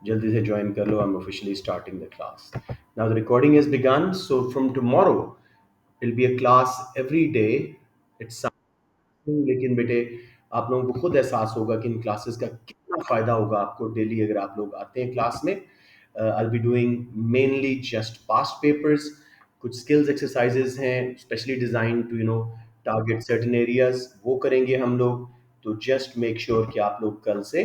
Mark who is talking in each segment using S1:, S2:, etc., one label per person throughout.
S1: जल्दी से ज्वाइन कर लो. I'm officially starting the class. Now the recording has begun. So from tomorrow, it'll be a class every day. It's लेकिन बेटे आप लोगों को खुद एहसास होगा कि इन क्लासेस का कितना फ़ायदा होगा आपको डेली अगर आप लोग आते हैं क्लास में. I be doing mainly just past papers. कुछ स्किल्स एक्सरसाइजेज हैं specially design to target certain areas, वो करेंगे हम लोग. तो जस्ट मेक श्योर कि आप लोग कल से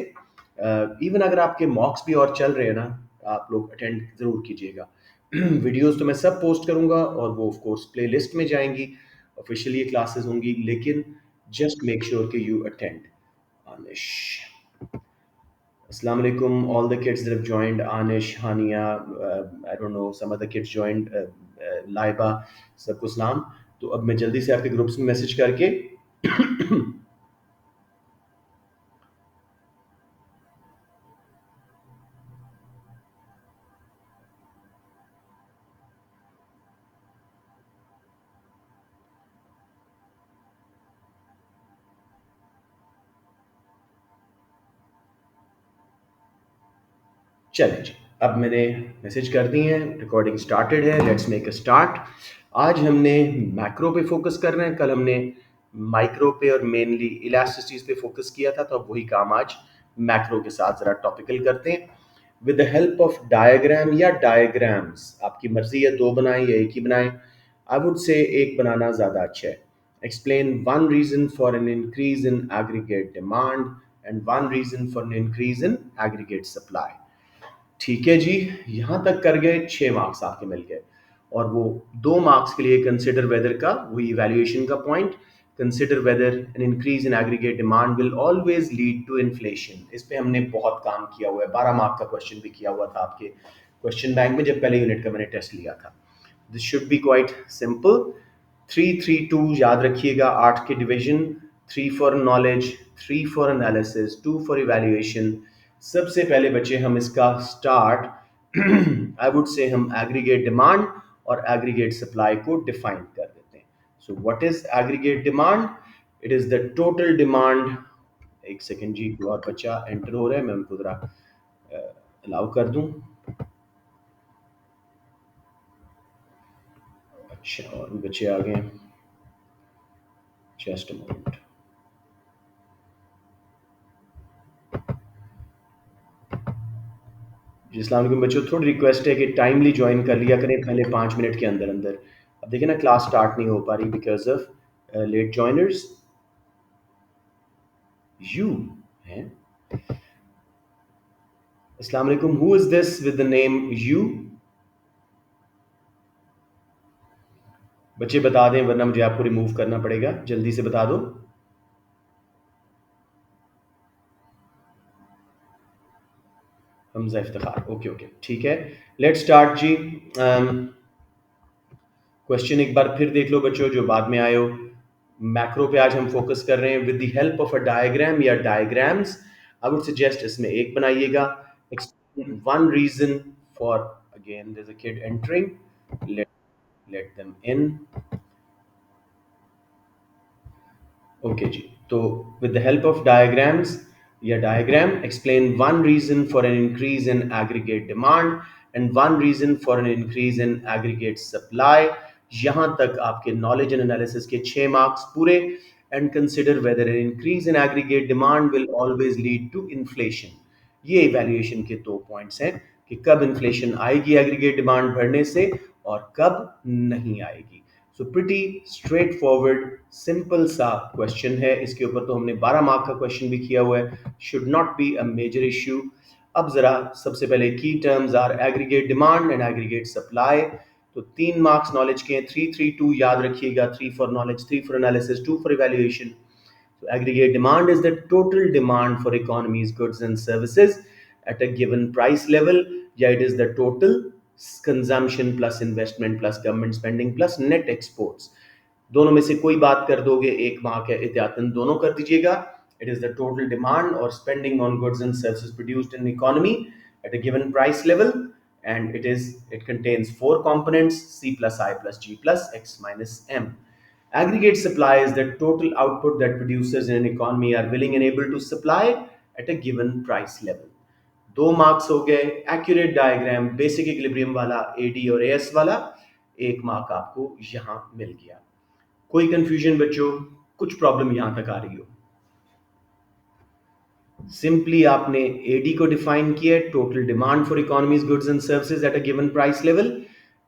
S1: इवन अगर आपके मॉक्स भी और चल रहे हैं ना, आप लोग अटेंड ज़रूर कीजिएगा. वीडियोस तो मैं सब पोस्ट करूंगा और वो ऑफ कोर्स प्ले लिस्ट में जाएंगी. ऑफिशियली ये क्लासेस होंगी, लेकिन just make sure कि you attend. Anish. Assalamu alaikum, all the kids that have joined. Anish, Hania, I don't know, some other kids joined. Laiba, सबको सलाम. तो अब मैं जल्दी से आपके ग्रुप्स में मैसेज करके चलें जी. अब मैंने मैसेज कर दी हैं, रिकॉर्डिंग स्टार्टेड है. Let's make a start. आज हमने मैक्रो पे फोकस कर रहे हैं. कल हमने माइक्रो पे और मेनली इलास्टिसिटीज पे फोकस किया था, तो अब वही काम आज मैक्रो के साथ ज़रा टॉपिकल करते हैं. With the help of diagram या डायग्राम्स, आपकी मर्जी है दो बनाएं या एक ही बनाएं. आई वुड से एक बनाना ज़्यादा अच्छा है. Explain one reason for an increase in aggregate demand and one reason for an increase in aggregate supply. ठीक है जी, यहाँ तक कर गए. 6 मार्क्स आपके मिल गए. और वो 2 मार्क्स के लिए कंसिडर वेदर का वही इवैल्यूएशन का point. Consider whether an increase in aggregate demand will always lead to inflation. इस पे हमने बहुत काम किया हुआ है. 12 मार्क का क्वेश्चन भी किया हुआ था आपके क्वेश्चन बैंक में जब पहले यूनिट का मैंने टेस्ट लिया था. This should be quite simple. 3 3 2 याद रखिएगा. 8 के division. 3 for knowledge, 3 for analysis, 2 for evaluation. सबसे पहले बच्चे हम इसका स्टार्ट आई वुड से हम एग्रीगेट डिमांड और एग्रीगेट सप्लाई को डिफाइन कर देते हैं. So what is aggregate demand? It is the total demand. एक सेकेंड जी, कोई और बच्चा एंटर हो रहा है, मैं उनको जरा अलाउ कर दूं. अच्छा, और भी बच्चे आ गए. Just a moment. जी अस्सलाम वालेकुम बच्चों, थोड़ी रिक्वेस्ट है कि टाइमली ज्वाइन कर लिया करें पहले 5 मिनट के अंदर अंदर. अब देखिए ना, क्लास स्टार्ट नहीं हो पा रही because of late joiners. You हैं. अस्सलाम वालेकुम, who is this with the name you? बच्चे बता दें वरना मुझे आपको रिमूव करना पड़ेगा. जल्दी से बता दो. हमजा इफ्तिखार. ओके ओके, ठीक है. Let's start ji. क्वेश्चन एक बार फिर देख लो बच्चों जो बाद में आए हो. मैक्रो पे आज हम फोकस कर रहे हैं. With the help of a diagram या डायग्राम्स, आई वुड सजेस्ट इसमें एक बनाइएगा. Explain one reason for, again there is a kid entering. Let let them in. Okay जी. तो with the help of diagrams या diagram, explain one reason for an increase in aggregate demand and one reason for an increase in aggregate supply. यहाँ तक आपके knowledge and analysis के 6 marks पूरे. And consider whether an increase in aggregate demand will always lead to inflation. ये evaluation के 2 points हैं कि कब इन्फ्लेशन आएगी एग्रीगेट डिमांड बढ़ने से और कब नहीं आएगी. So pretty straight forward simple सा क्वेश्चन है. इसके ऊपर तो हमने 12 मार्क का क्वेश्चन भी किया हुआ है. Should not be a major issue. अब जरा सबसे पहले key terms are aggregate demand and aggregate supply. तो 3 मार्क्स नॉलेज के हैं. 3 3 2 याद रखिएगा. 3 for knowledge, 3 for analysis, 2 for evaluation. So aggregate demand is the total demand for economy's goods and services at a given price level. या it is the total consumption plus investment plus government spending plus net exports. दोनों में से कोई बात कर दोगे, 1 mark है. एहतियातन दोनों कर दीजिएगा. It is the total demand or spending on goods and services produced in the economy at a given price level, and it contains 4 components: C plus I plus G plus X minus M. Aggregate supply is the total output that producers in an economy are willing and able to supply at a given price level. दो marks हो गए। Accurate diagram basic equilibrium वाला, AD और as वाला, एक mark आपको यहां मिल गया। कोई कंफ्यूजन बच्चों? कुछ प्रॉब्लम यहां तक आ रही हो? सिंपली आपने एडी को डिफाइन किया, total demand for economies goods and services at a given price level.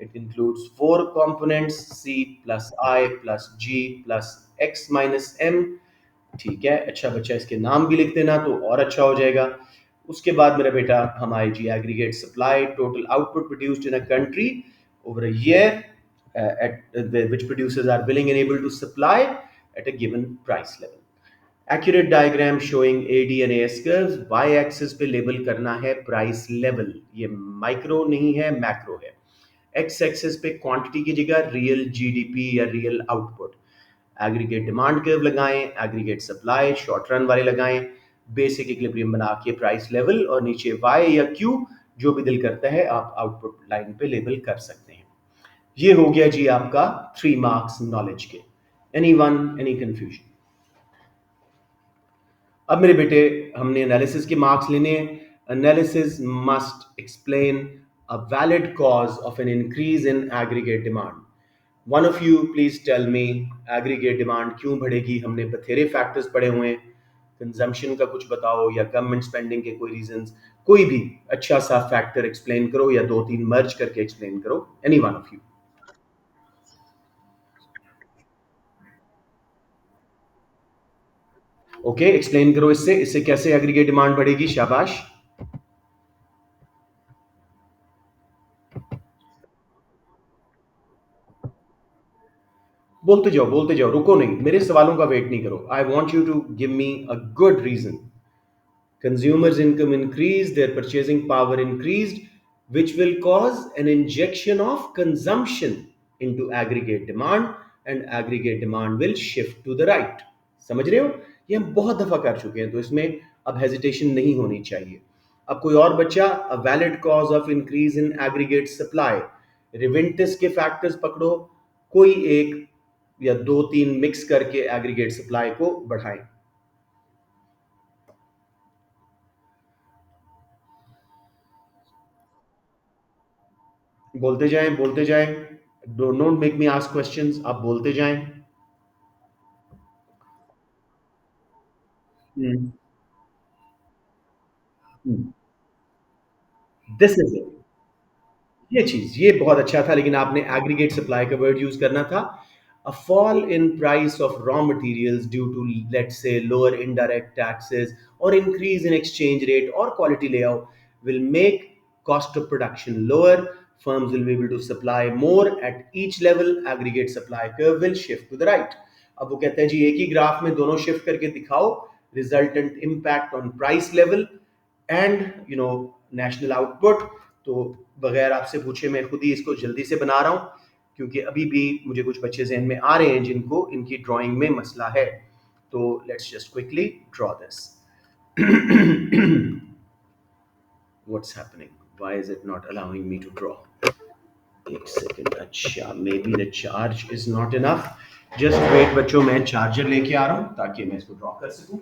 S1: It includes four components, C plus I plus G plus X minus M. ठीक है, अच्छा बच्चा इसके नाम भी लिख देना तो और अच्छा हो जाएगा। उसके बाद मेरा बेटा हम आए जी aggregate supply, total output produced in a country over a year at which producers are willing and able to supply at a given price level. Accurate diagram showing AD and S curves, Y axis पे label करना है price level, ये micro नहीं है macro है। X axis पे quantity की जगह रियल जीडीपी या real output. Aggregate demand curve लगाएं, एग्रीगेट सप्लाई शॉर्ट रन वाले लगाएं, बेसिक इक्विलिब्रियम बना के प्राइस लेवल, और नीचे वाई या क्यू जो भी दिल करता है आप आउटपुट लाइन पे लेबल कर सकते हैं। ये हो गया जी आपका 3 मार्क्स नॉलेज के। Any one, any confusion? अब मेरे बेटे हमने एनालिसिस के मार्क्स लेने हैं। Analysis must explain a valid cause of an increase in aggregate demand. One of you please tell me, aggregate demand क्यों बढ़ेगी? हमने बथेरे फैक्टर्स पढ़े हुए हैं, कंजम्पशन का कुछ बताओ या गवर्नमेंट स्पेंडिंग के कोई रीजंस, कोई भी अच्छा सा फैक्टर एक्सप्लेन करो या दो तीन मर्ज करके एक्सप्लेन करो। Any one of you? Okay, explain करो इससे इससे कैसे एग्रीगेट डिमांड बढ़ेगी। शाबाश, बोलते जाओ, रुको नहीं, मेरे सवालों का वेट नहीं करो। I want you to give me a good reason. Consumers' income increased, their purchasing power increased, which will cause an injection of consumption into aggregate demand, and aggregate demand will shift to the right. समझ रहे हो? ये हम बहुत दफा कर चुके हैं, तो इसमें अब हेजिटेशन नहीं होनी चाहिए। अब कोई और बच्चा, a valid cause of increase in aggregate supply, रिवेंटिस के फैक्टर्स पकड़ो, कोई एक या दो तीन मिक्स करके एग्रीगेट सप्लाई को बढ़ाएं। बोलते जाएं, बोलते जाएं। Don't make me ask questions, आप बोलते जाएं। This is it. ये चीज, ये बहुत अच्छा था, लेकिन आपने एग्रीगेट सप्लाई का वर्ड यूज करना था। A fall in price of raw materials due to let's say lower indirect taxes और इंक्रीज इन एक्सचेंज रेट और quality layout will make cost of production lower. Firms will be able to supply more at each level. Aggregate supply curve will shift to the right. अब वो कहते हैं जी एक ही graph में दोनों shift करके दिखाओ, resultant impact on price level and national output. तो बगैर आपसे पूछे मैं खुद ही इसको जल्दी से बना रहा हूँ, क्योंकि अभी भी मुझे कुछ बच्चे जहन में आ रहे हैं जिनको इनकी ड्राइंग में मसला है। तो let's just quickly draw this. What's happening? Why is it not allowing me to draw? एक सेकेंड, अच्छा maybe the charge is not enough. Just wait बच्चों, मैं चार्जर लेके आ रहा हूँ ताकि मैं इसको ड्रॉ कर सकूं।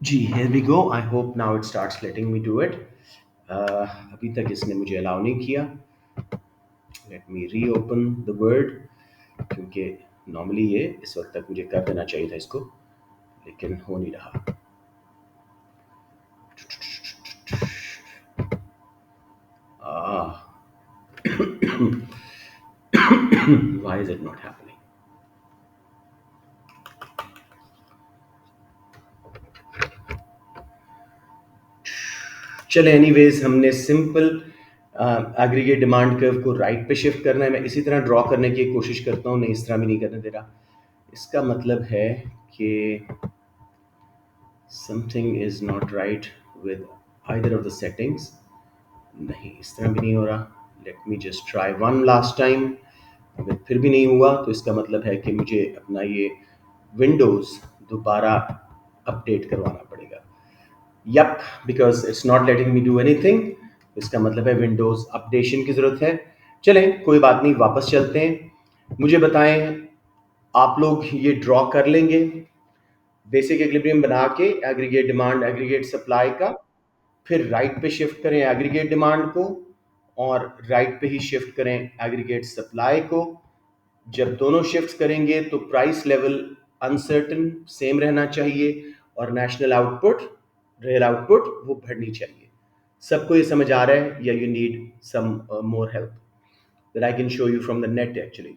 S1: जी, here we go. I hope now it starts letting me do it. अभी तक इसने मुझे अलाउ नहीं किया। Let me reopen the word, क्योंकि नॉर्मली ये इस वक्त तक मुझे कर देना चाहिए था इसको, लेकिन हो नहीं रहा। Why is it not happening? चले, एनीवेज हमने सिंपल एग्रीगेट डिमांड कर्व को राइट पे शिफ्ट करना है। मैं इसी तरह ड्रॉ करने की कोशिश करता हूँ, नहीं इस तरह भी नहीं करने दे रहा। इसका मतलब है कि something is not right with either of the settings. नहीं, इस तरह भी नहीं हो रहा। Let me just try one last time. अगर फिर भी नहीं हुआ तो इसका मतलब है कि मुझे अपना ये विंडोज़ दोबारा अपडेट करवाना पड़ेगा। Yup, because it's not letting me do anything. इसका मतलब है विंडोज़ अपडेशन की ज़रूरत है। चलें, कोई बात नहीं, वापस चलते हैं। मुझे बताएं, आप लोग ये ड्रॉ कर लेंगे बेसिक इक्विलिब्रियम बना के एग्रीगेट डिमांड एग्रीगेट सप्लाई का, फिर राइट पे शिफ्ट करें एग्रीगेट डिमांड को और राइट पे ही शिफ्ट करें एग्रीगेट सप्लाई को। जब दोनों शिफ्ट करेंगे तो प्राइस लेवल अनसर्टन सेम रहना चाहिए और नेशनल आउटपुट, रियल आउटपुट, वो बढ़नी चाहिए। सबको ये समझ आ रहा है या you need some more help that I can show you from the net actually?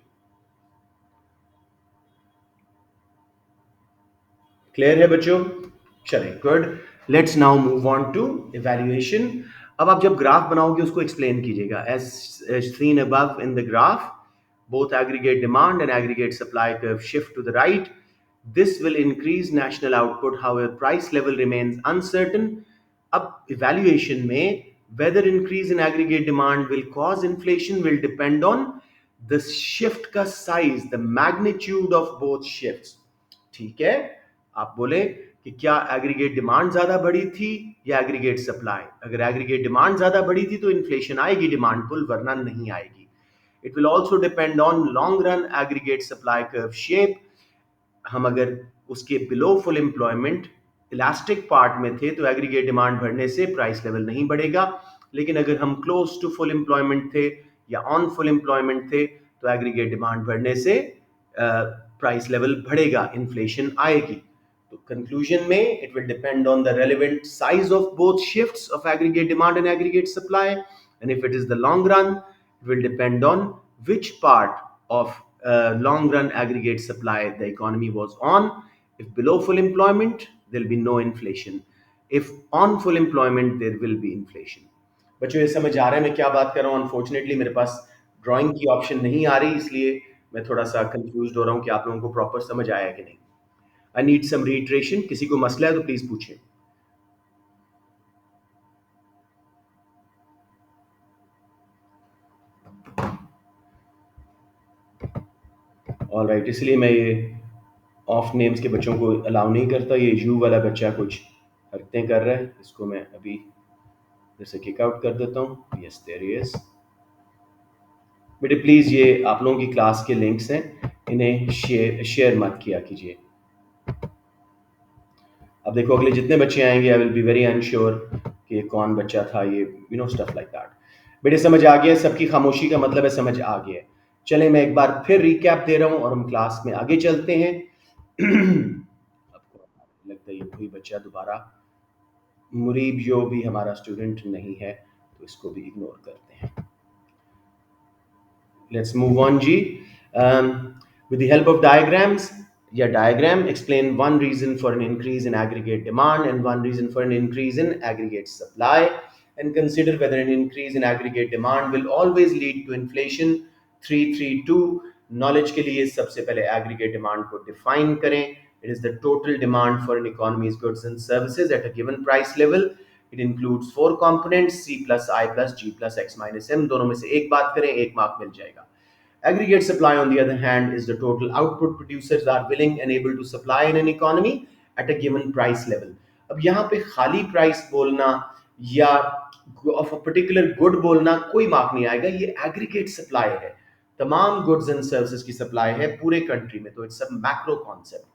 S1: Clear है बच्चों? चलें, good. Let's now move on to evaluation. अब आप जब ग्राफ बनाओगे उसको एक्सप्लेन कीजिएगा as seen above in the graph, both aggregate demand and aggregate supply curve shift to the right. This will increase national output, however price level remains uncertain. अब evaluation में whether increase in aggregate demand will cause inflation will depend on the shift का size, the magnitude of both shifts. ठीक है? आप बोले कि क्या aggregate demand ज्यादा बढ़ी थी या एग्रीगेट सप्लाई? अगर एग्रीगेट डिमांड ज्यादा बढ़ी थी तो इन्फ्लेशन आएगी डिमांड पुल, वरना नहीं आएगी। It will also depend on long run aggregate supply curve shape. हम अगर उसके below full employment elastic part में थे तो एग्रीगेट डिमांड बढ़ने से प्राइस लेवल नहीं बढ़ेगा, लेकिन अगर हम क्लोज टू फुल एम्प्लॉयमेंट थे या ऑन फुल एम्प्लॉयमेंट थे तो एग्रीगेट डिमांड बढ़ने से प्राइस लेवल बढ़ेगा, इन्फ्लेशन आएगी। तो कंक्लूजन में it will depend on the relevant size of both shifts of aggregate demand and aggregate supply, and if it is the long run it will depend on which part of long run aggregate supply the economy was on. If below full employment, there will be no inflation. If on full employment, there will be inflation. बच्चों ये समझ आ रहा है मैं क्या बात कर रहा हूँ? अनफॉर्चुनेटली मेरे पास ड्राइंग की ऑप्शन नहीं आ रही, इसलिए मैं थोड़ा सा कंफ्यूज हो रहा हूँ कि आप लोगों को प्रॉपर समझ आया कि नहीं। I need some reiteration. किसी को मसला है तो प्लीज पूछें। ऑल राइट, इसलिए मैं ये ऑफ नेम्स के बच्चों को अलाउ नहीं करता। ये यू वाला बच्चा कुछ हरकतें कर रहा है, इसको मैं अभी जैसे किक आउट कर देता हूँ। Yes, there he is. बेटे प्लीज़, ये आप लोगों की क्लास के लिंक्स हैं, इन्हें शेयर मत किया कीजिए। अब देखो अगले जितने बच्चे आएंगे I will be very unsure कि ये कौन बच्चा था, ये स्टफ लाइक दैट। बेटे समझ आ गया? सबकी खामोशी का मतलब है समझ आ गया। चले मैं एक बार फिर रिकैप दे रहा हूँ और हम क्लास में आगे चलते हैं। आपको लगता है ये वही बच्चा दोबारा, मुरीब जो भी हमारा स्टूडेंट नहीं है, तो इसको भी इग्नोर करते हैं। Let's move on, G. With the help of diagrams, yeah, diagram explain one reason for an increase in aggregate demand and one reason for an increase in aggregate supply, and consider whether an increase in aggregate demand will always lead to inflation. 332 knowledge के लिए सबसे पहले aggregate demand को define करें. It is the total demand for an economy's goods and services at a given price level. It includes four components: C plus I plus G plus X minus M. दोनों में से एक बात करें, एक mark मिल जाएगा. Aggregate supply, on the other hand, is the total output producers are willing and able to supply in an economy at a given price level. अब यहाँ पे खाली प्राइस बोलना या ऑफ अ पर्टिकुलर गुड बोलना कोई mark नहीं आएगा। ये एग्रीगेट सप्लाई है, तमाम गुड्स एंड सर्विसेज की सप्लाई है पूरे कंट्री में, तो इट्स अ मैक्रो कॉन्सेप्ट।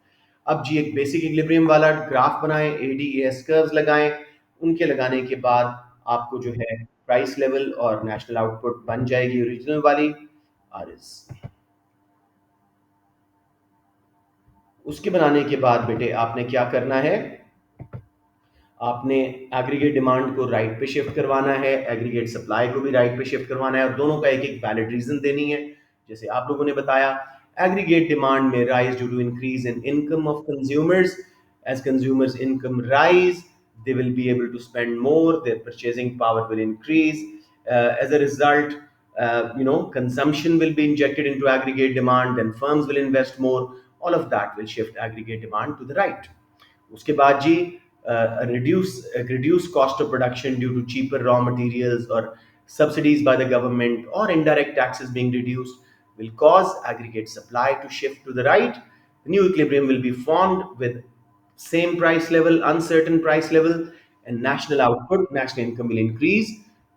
S1: अब जी एक बेसिक इक्विलिब्रियम वाला ग्राफ बनाएं, ADAS कर्व्स लगाएं, उनके लगाने के बाद आपको जो है प्राइस लेवल और नेशनल आउटपुट बन जाएगी ओरिजिनल वाली आरएस। उसके बनाने के बाद बेटे आपने क्या करना है, आपने एग्रीगेट डिमांड को राइट पे शिफ्ट करवाना है, एग्रीगेट सप्लाई को भी राइट पे शिफ्ट करवाना है, और दोनों का एक एक वैलिड रीजन देनी है। जैसे आप लोगों ने बताया, एग्रीगेट डिमांड में rise due to increase in income of consumers. As consumers income rise, they will be able to spend more, their purchasing power will increase. As a result, consumption will be injected into aggregate demand, then firms will invest more. All of that will shift aggregate demand to the right. उसके बाद जी reduce cost of production due to cheaper raw materials or subsidies by the government or indirect taxes being reduced will cause aggregate supply to shift to the right. The new equilibrium will be formed with same price level, uncertain price level, and national output, national income will increase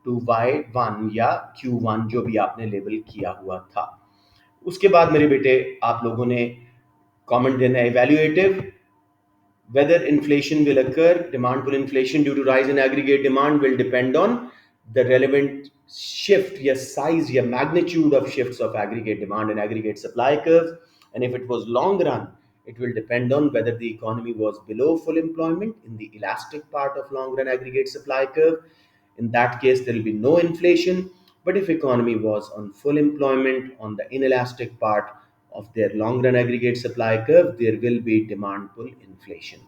S1: to Y1 या Q1 जो भी आपने label किया हुआ था. उसके बाद मेरे बेटे आप लोगों ने कमेंट देना है evaluative. Whether inflation will occur, demand pull inflation due to rise in aggregate demand will depend on the relevant shift, yes, size, yeah, magnitude of shifts of aggregate demand and aggregate supply curves. And if it was long run, it will depend on whether the economy was below full employment in the elastic part of long run aggregate supply curve. In that case, there will be no inflation. But if economy was on full employment on the inelastic part of their long run aggregate supply curve, there will be demand pull inflation.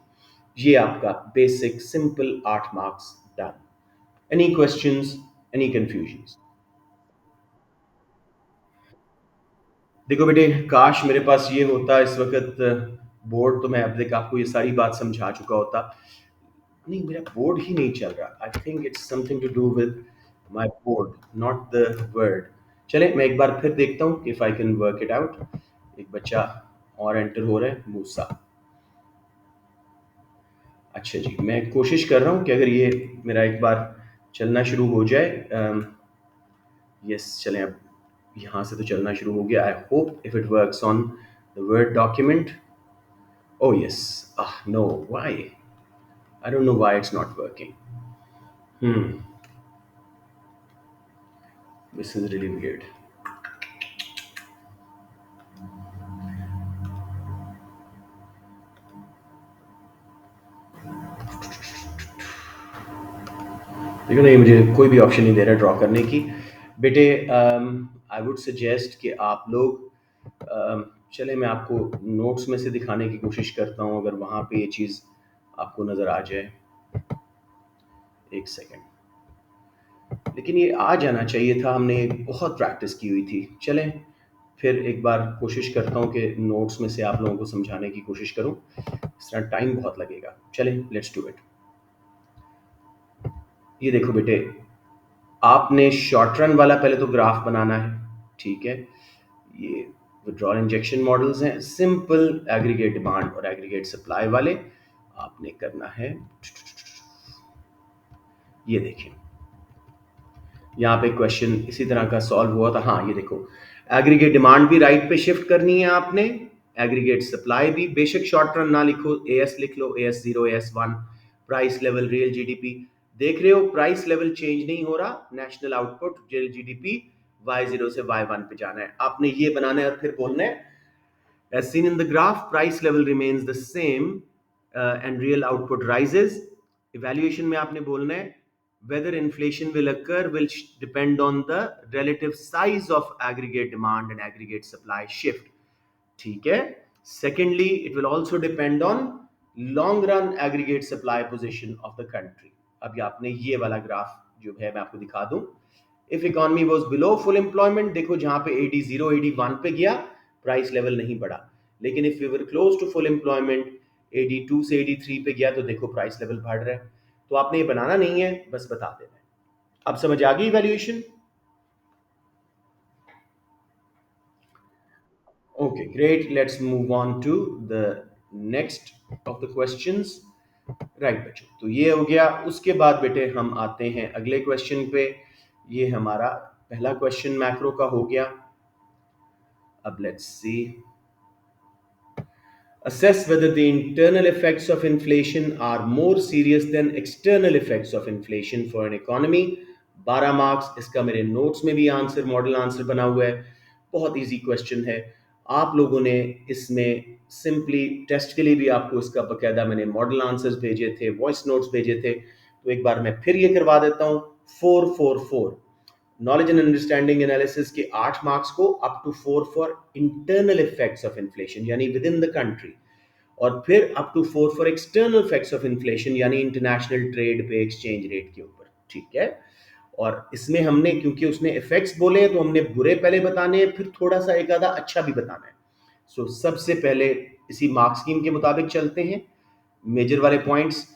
S1: ये आपका basic simple 8 marks done. Any questions? Any confusions? देखो बेटे, काश मेरे पास ये होता इस वक्त बोर्ड, तो मैं अब तक आपको ये सारी बात समझा चुका होता. नहीं, मेरा बोर्ड ही नहीं चल रहा. I think it's something to do with my board, not the word. चले मैं एक बार फिर देखता हूँ if I can work it out. एक बच्चा और एंटर हो रहा है, मूसा. अच्छा जी, मैं कोशिश कर रहा हूँ कि अगर ये मेरा एक बार चलना शुरू हो जाए. यस, चलें अब यहाँ से तो चलना शुरू हो गया. I hope if it works on the word document. Oh yes. Ah, no. Why? I don't know why it's not working. Hmm. This is really weird. देखो ना, ये मुझे कोई भी ऑप्शन नहीं दे रहा ड्रॉ करने की. बेटे, आई वुड सजेस्ट कि आप लोग चले मैं आपको नोट्स में से दिखाने की कोशिश करता हूँ, अगर वहाँ पे ये चीज़ आपको नज़र आ जाए. एक सेकेंड. लेकिन ये आ जाना चाहिए था, हमने बहुत प्रैक्टिस की हुई थी. चलें फिर एक बार कोशिश करता हूँ कि नोट्स में से आप लोगों को समझाने की कोशिश करूँ. इस तरह टाइम बहुत लगेगा. चलें, लेट्स डू इट. ये देखो बेटे, आपने शॉर्ट रन वाला पहले तो ग्राफ बनाना है. ठीक है, ये विड्रॉल इंजेक्शन मॉडल्स हैं, सिंपल एग्रीगेट डिमांड और एग्रीगेट सप्लाई वाले. आपने करना है, ये देखिए यहाँ पे क्वेश्चन इसी तरह का सॉल्व हुआ था. हाँ, ये देखो, एग्रीगेट डिमांड भी राइट पे शिफ्ट करनी है आपने, एग्रीगेट सप्लाई भी. बेशक शॉर्ट रन ना लिखो, एएस लिख लो, AS0 AS1. Price level, real GDP. देख रहे हो प्राइस लेवल चेंज नहीं हो रहा. National output, real GDP Y0 से Y1 पे जाना है. आपने ये बनाना है और फिर बोलना है as seen in the graph, price level remains the same and real output rises. Evaluation में आपने बोलना है whether inflation will occur will depend on the relative size of aggregate demand and aggregate supply shift. ठीक है. Secondly, it will also depend on long run aggregate supply position of the country. अभी आपने ये वाला graph जो है मैं आपको दिखा दूं. If economy was below full employment, देखो जहां पे AD0 AD1 पे गया, प्राइस लेवल नहीं बढ़ा. लेकिन if we were close to full employment, AD2 से AD3 पे गया, तो देखो प्राइस लेवल बढ़ रहा है. तो आपने ये बनाना नहीं है, बस बता देना है. अब समझ आ गई valuation? Okay, great. Let's move on to the next of the questions. Right बच्चों, तो ये हो गया. उसके बाद बेटे हम आते हैं अगले क्वेश्चन पे. ये हमारा पहला क्वेश्चन मैक्रो का हो गया. अब let's see. Assess whether the internal effects of inflation are more serious than external effects of inflation for an economy. 12 marks. इसका मेरे नोट्स में भी आंसर, मॉडल आंसर बना हुआ है. बहुत इजी क्वेश्चन है. आप लोगों ने इसमें सिंपली टेस्ट के लिए भी आपको इसका बकायदा मैंने मॉडल आंसर्स भेजे थे, वॉइस नोट्स भेजे थे. तो एक बार मैं फिर ये करवा देता हूँ. 444 नॉलेज एंड अंडरस्टैंडिंग एनालिसिस के 8 मार्क्स को up to 4 for internal effects of inflation यानी विद इन द कंट्री, और फिर up to 4 for external effects of inflation यानी इंटरनेशनल ट्रेड पे, एक्सचेंज रेट के ऊपर. ठीक है. और इसमें हमने क्योंकि उसने इफेक्ट्स बोले हैं तो हमने बुरे पहले बताने हैं, फिर थोड़ा सा एक आधा अच्छा भी बताना है. सो सबसे पहले इसी मार्क स्कीम के मुताबिक चलते हैं. मेजर वाले पॉइंट्स.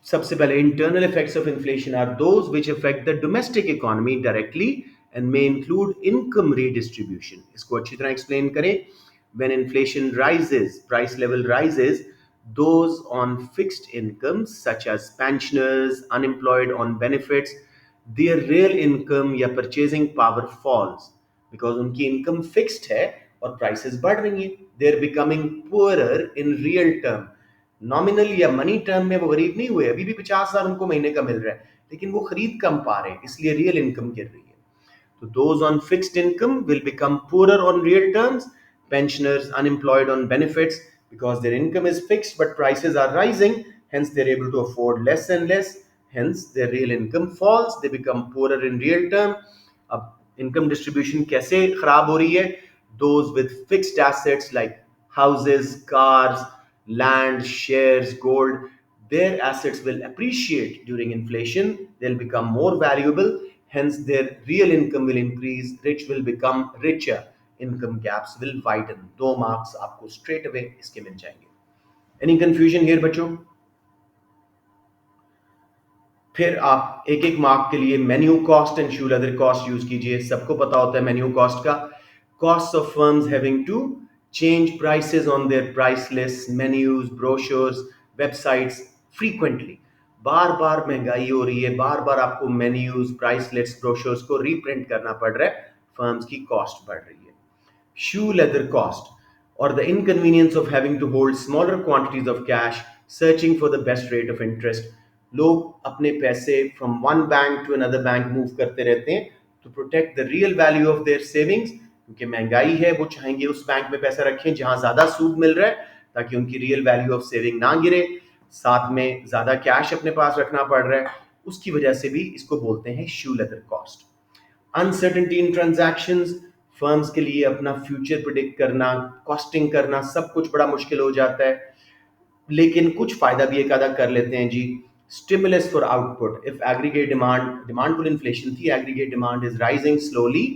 S1: सबसे पहले, internal effects of inflation are those which affect the domestic economy directly and may include income redistribution. इसको अच्छी तरह explain करें. When inflation rises, price level rises, those on fixed incomes such as pensioners, unemployed on benefits, their real income या purchasing power falls because उनकी income fixed है और prices बढ़ रही हैं. They're becoming poorer in real term. Nominal या money term में वो गरीब नहीं हुए, अभी भी 50,000 उनको महीने का मिल रहा है, लेकिन वो खरीद कम पा रहे हैं, इसलिए रियल इनकम गिर रही है. So those on fixed income will become poorer on real terms. Pensioners unemployed on benefits because their income is fixed but prices are rising. Hence, they're able to afford less and less. Hence, their real income falls. They become poorer in real term. अब income distribution कैसे खराब हो रही है? Those with fixed assets like houses, cars, land, shares, gold, their assets will appreciate during inflation. They'll become more valuable. Hence, their real income will increase. Rich will become richer. Income gaps will widen. 2 marks आपको straight away इसके मिल जाएंगे. Any confusion here, बच्चों? फिर आप एक एक mark के लिए menu cost and shoe leather cost use कीजिए. सबको पता होता है मेन्यू कॉस्ट का. Cost of firms having to change prices on their price list, menus, brochures, websites frequently. बार बार महंगाई हो रही है, बार बार आपको मेन्यूज, प्राइस लिस्ट, ब्रोशर्स को रीप्रिंट करना पड़ रहा है. फर्म्स की कॉस्ट बढ़ रही है. Shoe leather cost, or the inconvenience of having to hold smaller quantities of cash, searching for the best rate of interest. लोग अपने पैसे from one bank to another bank move करते रहते हैं to protect the real value of their savings. क्योंकि महंगाई है, वो चाहेंगे उस बैंक में पैसा रखें जहां ज्यादा सूद मिल रहा है ताकि उनकी रियल वैल्यू ऑफ सेविंग ना गिरे. साथ में ज्यादा कैश अपने पास रखना पड़ रहा है, उसकी वजह से भी इसको बोलते हैं shoe leather cost. Uncertainty in transactions, firms के लिए अपना फ्यूचर प्रिडिक्ट करना, कॉस्टिंग करना, सब कुछ बड़ा मुश्किल हो जाता है. लेकिन कुछ फायदा भी एक आधा कर लेते हैं जी. Stimulus for output. If aggregate demand pull inflation थी, aggregate demand is rising slowly,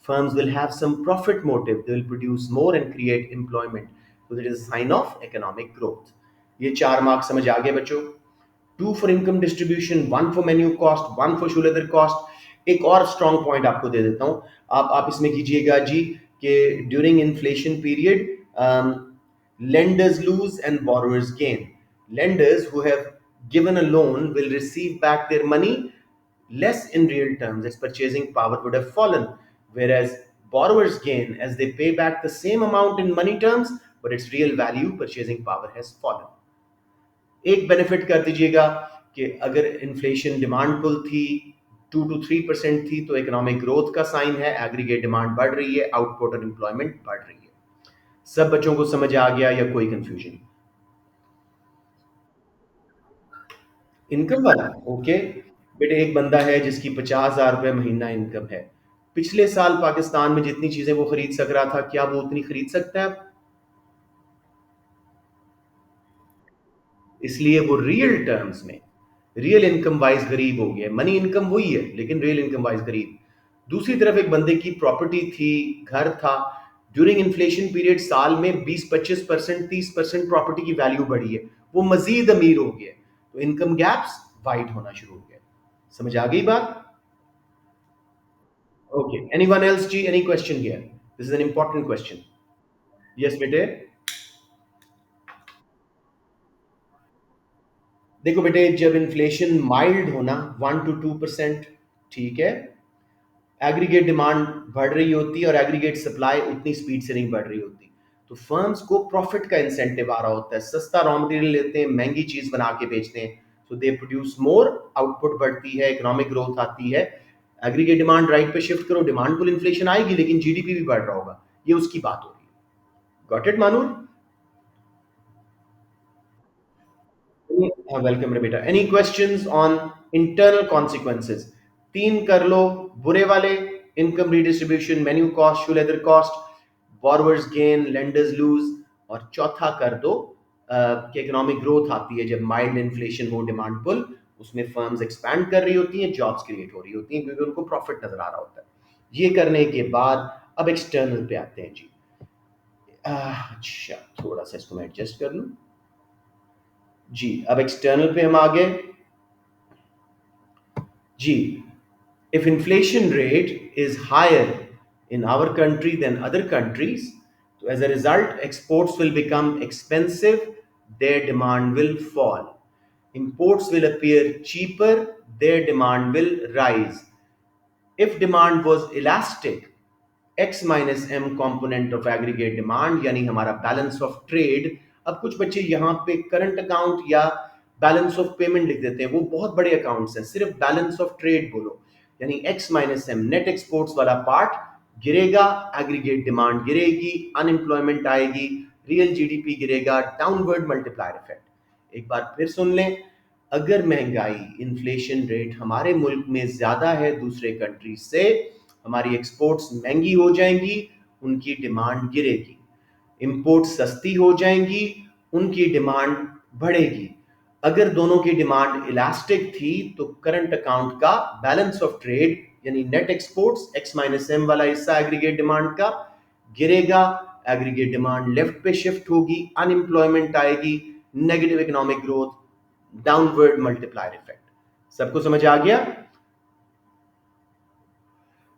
S1: firms will have some profit motive. They will produce more and create employment. So that is a sign of economic growth. ये 4 mark समझ आ गए बच्चों. 2 for income distribution, 1 for menu cost, 1 for shoe leather cost. एक और strong point आपको दे देता हूं. आप इसमें कीजिएगा जी कि during inflation period lenders lose and borrowers gain. Lenders who have given a loan will receive back their money less in real terms. Its purchasing power would have fallen, whereas borrowers gain as they pay back the same amount in money terms, but its real value, purchasing power, has fallen. एक benefit कर दीजिएगा कि अगर inflation demand पुल थी 2 to 3% थी तो economic growth का sign है. एग्रीगेट डिमांड बढ़ रही है, आउटपुट और एम्प्लॉयमेंट बढ़ रही है. सब बच्चों को समझ आ गया या कोई कंफ्यूजन? इनकम वाला ओके. बेटे एक बंदा है जिसकी 50,000 रुपये महीना इनकम है. पिछले साल पाकिस्तान में जितनी चीजें वो खरीद सक रहा था, क्या वो उतनी खरीद सकता है? इसलिए वो रियल टर्म्स में रियल इनकम वाइज गरीब हो गया. मनी इनकम वही है लेकिन रियल इनकम वाइज गरीब. दूसरी तरफ एक बंदे की प्रॉपर्टी थी, घर था. ड्यूरिंग इन्फ्लेशन पीरियड साल में 20-25%, 30% प्रॉपर्टी की वैल्यू बढ़ी है, वो मजीद अमीर हो गया. तो इनकम गैप्स वाइड होना शुरू हो गया. समझ आ गई बात? ओके. एनीवन एल्स जी? Any question here? This is an important question. Yes बेटे. देखो बेटे, जब इन्फ्लेशन माइल्ड होना 1 to 2%, ठीक है, एग्रीगेट डिमांड बढ़ रही होती है और एग्रीगेट सप्लाई उतनी स्पीड से नहीं बढ़ रही होती, तो फर्म्स को प्रॉफिट का इंसेंटिव आ रहा होता है. सस्ता रॉ मटेरियल लेते हैं, महंगी चीज बना के बेचते हैं, सो दे प्रोड्यूस मोर, आउटपुट बढ़ती है, इकोनॉमिक ग्रोथ आती है. एग्रीगेट डिमांड राइट पे शिफ्ट करो, डिमांड पुल इन्फ्लेशन आएगी लेकिन जीडीपी भी बढ़ रहा होगा. ये उसकी बात हो रही है. Got it Manur? वेलकम रे बेटा. Any questions on internal consequences? 3 कर लो बुरे वाले. Income redistribution, menu cost, shoe leather cost, borrowers gain, lenders lose. और चौथा कर दो कि इकोनॉमिक ग्रोथ आती है जब माइल्ड इन्फ्लेशन हो, डिमांड पुल, उसमें फर्म्स एक्सपैंड कर रही होती हैं, जॉब्स क्रिएट हो रही होती हैं क्योंकि उनको प्रॉफिट नजर आ रहा होता है. ये करने के बाद अब एक्सटर्नल पे आते हैं जी. अच्छा, थोड़ा सा इसको मैं एडजस्ट कर लूं जी. अब एक्सटर्नल पे हम आ गए जी. If inflation rate is higher in our country than other countries, so as a result, exports will become expensive, their demand will fall. Imports will appear cheaper, their demand will rise. If demand was elastic, x minus M component of aggregate demand यानी हमारा balance of trade. अब कुछ बच्चे यहाँ पे current account या balance of payment लिख देते हैं, वो बहुत बड़े अकाउंट्स हैं, सिर्फ बैलेंस ऑफ ट्रेड बोलो, यानी X minus M net exports वाला पार्ट गिरेगा, एग्रीगेट डिमांड गिरेगी, अनएम्प्लॉयमेंट आएगी, रियल जीडीपी गिरेगा, डाउनवर्ड मल्टीप्लायर इफेक्ट। एक बार फिर सुन लें, अगर महंगाई इन्फ्लेशन रेट हमारे मुल्क में ज्यादा है दूसरे कंट्रीज से, हमारी एक्सपोर्ट्स महंगी हो जाएंगी, उनकी डिमांड गिरेगी। इंपोर्ट सस्ती हो जाएंगी, उनकी डिमांड बढ़ेगी। अगर दोनों की डिमांड इलास्टिक थी तो करंट अकाउंट का बैलेंस ऑफ ट्रेड यानी net exports X minus M वाला हिस्सा एग्रीगेट डिमांड का गिरेगा, एग्रीगेट डिमांड लेफ्ट पे शिफ्ट होगी, अनएम्प्लॉयमेंट आएगी, negative economic growth, downward multiplier effect. सबको समझ आ गया?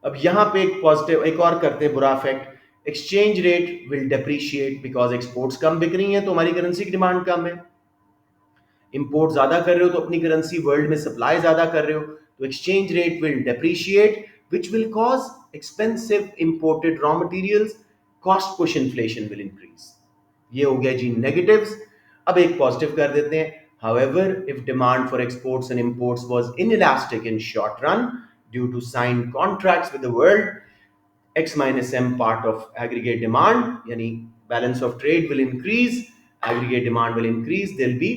S1: अब यहां पे एक पॉजिटिव एक और करते हैं बुरा effect, exchange rate will depreciate because exports कम बिक रही हैं तो हमारी करेंसी की डिमांड कम है। इंपोर्ट ज्यादा कर रहे हो तो अपनी करेंसी वर्ल्ड में सप्लाई ज्यादा कर रहे हो, तो exchange rate will depreciate which will cause expensive imported raw materials, cost push inflation will increase. ये हो गया जी नेगेटिव्स। अब एक पॉजिटिव कर देते हैं, however if demand for exports and imports was inelastic in short run due to signed contracts with the world, x minus m part of aggregate demand yani balance of trade will increase, aggregate demand will increase, there'll be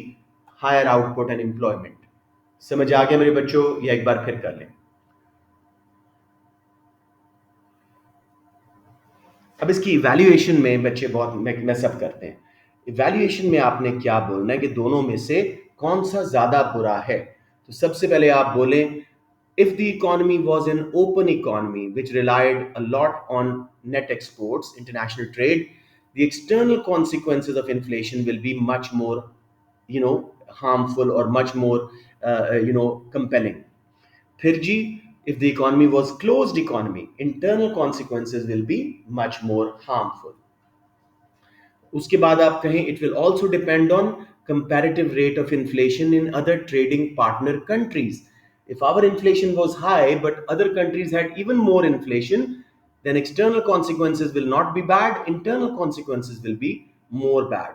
S1: higher output and employment। समझ आ गया मेरे बच्चों? या एक बार फिर कर लें। अब इसकी इवैल्यूएशन में बच्चे बहुत मैसअप करते हैं। इवैल्यूएशन में आपने क्या बोलना है कि दोनों में से कौन सा ज्यादा बुरा है। तो सबसे पहले आप बोलें, if the economy was an open economy which relied a lot on net exports, international trade, the external consequences of inflation will be much more, harmful or much more, compelling। फिर जी, if the economy was closed economy, internal consequences will be much more harmful। उसके बाद आप कहें it will also depend on comparative rate of inflation in other trading partner countries। If our inflation was high but other countries had even more inflation, then external consequences will not be bad, internal consequences will be more bad।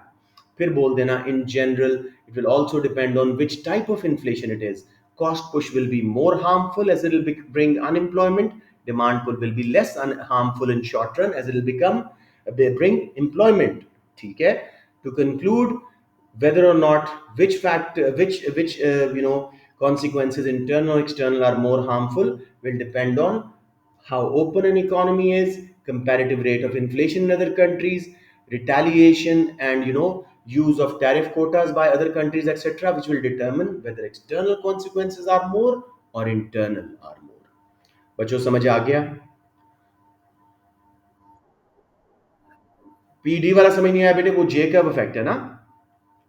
S1: फिर बोल देना in general it will also depend on which type of inflation it is। Cost push will be more harmful as it will bring unemployment, demand pull will be less harmful in short run as it will bring employment। ठीक है? To conclude, whether or not which consequences internal or external are more harmful will depend on how open an economy is, comparative rate of inflation in other countries, retaliation and use of tariff quotas by other countries, etc., which will determine whether external consequences are more or internal are more। बच्चों समझ आ गया? PD वाला समझ नहीं आया बेटे? वो Jacob effect है ना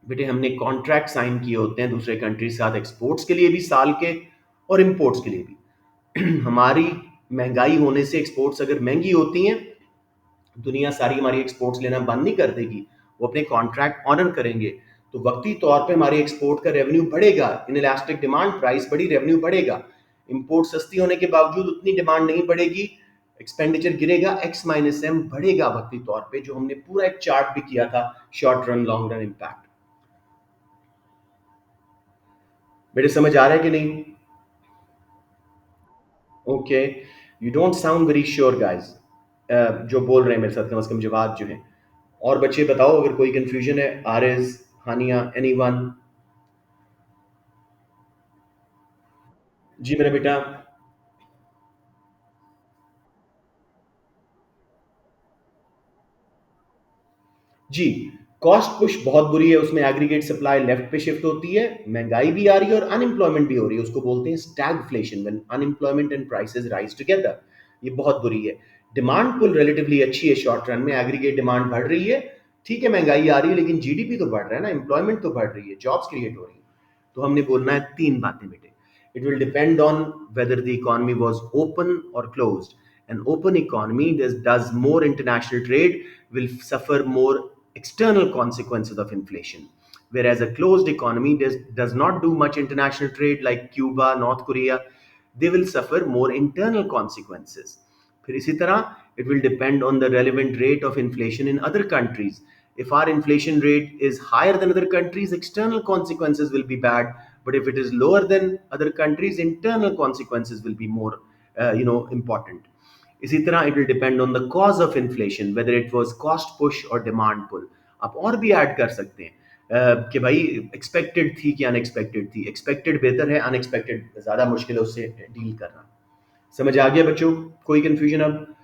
S1: बेटे, हमने कॉन्ट्रैक्ट साइन किए होते हैं दूसरे कंट्री के साथ, एक्सपोर्ट्स के लिए भी साल के और इंपोर्ट्स के लिए भी। हमारी महंगाई होने से एक्सपोर्ट्स अगर महंगी होती हैं, दुनिया सारी हमारी एक्सपोर्ट्स लेना बंद नहीं कर देगी, वो अपने कॉन्ट्रैक्ट ऑनर करेंगे, तो वक्ती तौर पे हमारी एक्सपोर्ट का रेवेन्यू बढ़ेगा, इन इलास्टिक डिमांड प्राइस बढ़ी, रेवेन्यू बढ़ेगा। इंपोर्ट सस्ती होने के बावजूद उतनी डिमांड नहीं बढ़ेगी, एक्सपेंडिचर गिरेगा, एक्स माइनस एम बढ़ेगा वक्ती तौर पे, जो हमने पूरा एक चार्ट भी किया था, short run long run impact. बेटे समझ आ रहा है कि नहीं? Okay, you don't sound very sure guys, जो बोल रहे हैं मेरे साथ, कम से कम जवाब जो है। और बच्चे बताओ अगर कोई कंफ्यूजन है, आरिज, हानिया, एनीवन? जी मेरा बेटा। जी, कॉस्ट पुश बहुत बुरी है, उसमें एग्रीगेट सप्लाई लेफ्ट पे शिफ्ट होती है, महंगाई भी आ रही है और अनएम्प्लॉयमेंट भी हो रही है, उसको बोलते हैं stagflation, when unemployment and prices rise together. ये बहुत बुरी है। डिमांड पुल रिलेटिवली अच्छी है, शॉर्ट रन में एग्रीगेट डिमांड बढ़ रही है, ठीक है महंगाई आ रही है लेकिन जीडीपी तो बढ़ रहा है ना, एम्प्लॉयमेंट तो बढ़ रही है, जॉब्स क्रिएट हो रही है। तो हमने बोलना है तीन बातें बेटे। It will depend on whether the economy was open or closed. An open economy does more international trade, will suffer more external consequences of inflation, whereas a closed economy does not do much international trade, like Cuba, North Korea. They will suffer more internal consequences. फिर इसी तरह it will depend on the relevant rate of inflation in other countries. If our inflation rate is higher than other countries, external consequences will be bad. But if it is lower than other countries, internal consequences will be more, important. इसी तरह it will depend on the cause of inflation, whether it was cost push or demand pull. आप और भी add कर सकते हैं कि भाई एक्सपेक्टेड थी कि अनएक्सपेक्टेड थी. एक्सपेक्टेड बेहतर है, अनएक्सपेक्टेड ज़्यादा मुश्किल है उससे डील करना. समझ आ गया बच्चों? कोई कंफ्यूजन अब?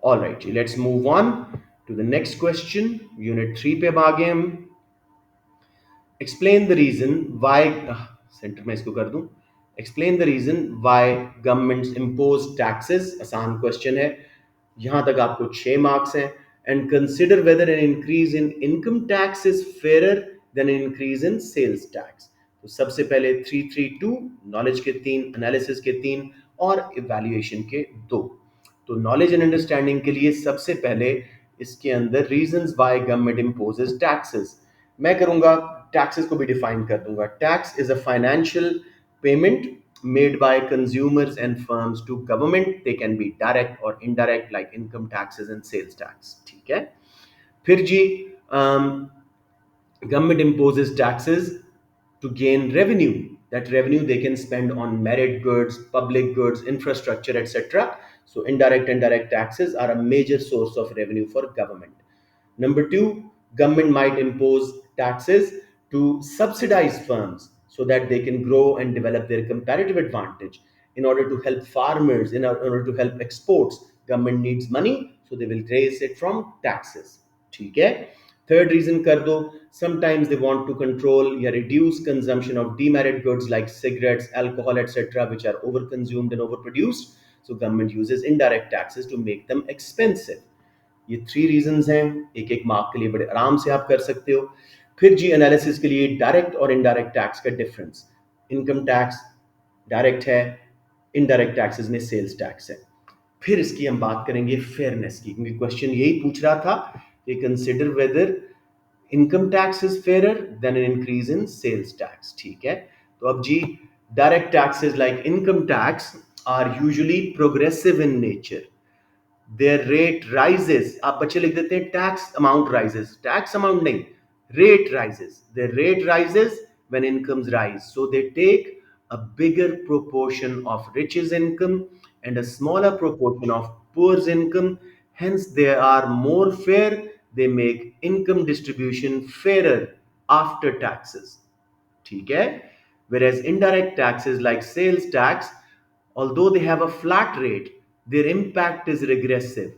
S1: All right, let's move on to the next question. Unit 3 पे अब आ गए हम. Explain the reason why, center में इसको कर दूं. Explain the reason why governments impose taxes. आसान क्वेश्चन है, यहां तक आपको 6 मार्क्स हैं. And consider whether an increase in income tax is fair then an increase in sales tax. तो सबसे पहले 332, नॉलेज के 3, एनालिसिस के 3 और इवैल्यूएशन के 2. तो नॉलेज एंड अंडरस्टैंडिंग के लिए सबसे पहले इसके अंदर reasons why government imposes taxes. मैं करूंगा, टैक्सेस को भी डिफाइन कर दूंगा. Tax is a financial payment made by consumers and firms to government. They can be direct or indirect, like income taxes and sales tax. ठीक है. फिर जी, government imposes taxes to gain revenue. That revenue they can spend on merit goods, public goods, infrastructure, etc. So indirect and direct taxes are a major source of revenue for government. Number two, government might impose taxes to subsidize firms so that they can grow and develop their comparative advantage. In order to help farmers, in order to help exports, government needs money, so they will raise it from taxes. ठीक है. Third reason कर दो, sometimes they want to control या reduce consumption of demerit goods like cigarettes, alcohol, etc., which are overconsumed and overproduced. So government uses indirect taxes to make them expensive. ये 3 reasons हैं. एक एक mark के लिए बड़े आराम से आप कर सकते हो. फिर जी एनालिसिस के लिए डायरेक्ट और इनडायरेक्ट टैक्स का डिफरेंस. इनकम टैक्स डायरेक्ट है, इनडायरेक्ट टैक्सेस में सेल्स टैक्स है. फिर इसकी हम बात करेंगे फेयरनेस की, क्योंकि क्वेश्चन यही पूछ रहा था कि consider whether income tax is fairer than an increase in sales tax. ठीक है. तो अब जी, direct taxes like income tax are usually progressive in nature. their rate rises. आप बच्चे लिख देते हैं tax amount rises. Tax amount नहीं, rate rises. Their rate rises when incomes rise. So they take a bigger proportion of rich's income and a smaller proportion of poor's income. Hence, they are more fair. They make income distribution fairer after taxes. ठीक है. Whereas indirect taxes like sales tax, although they have a flat rate, their impact is regressive.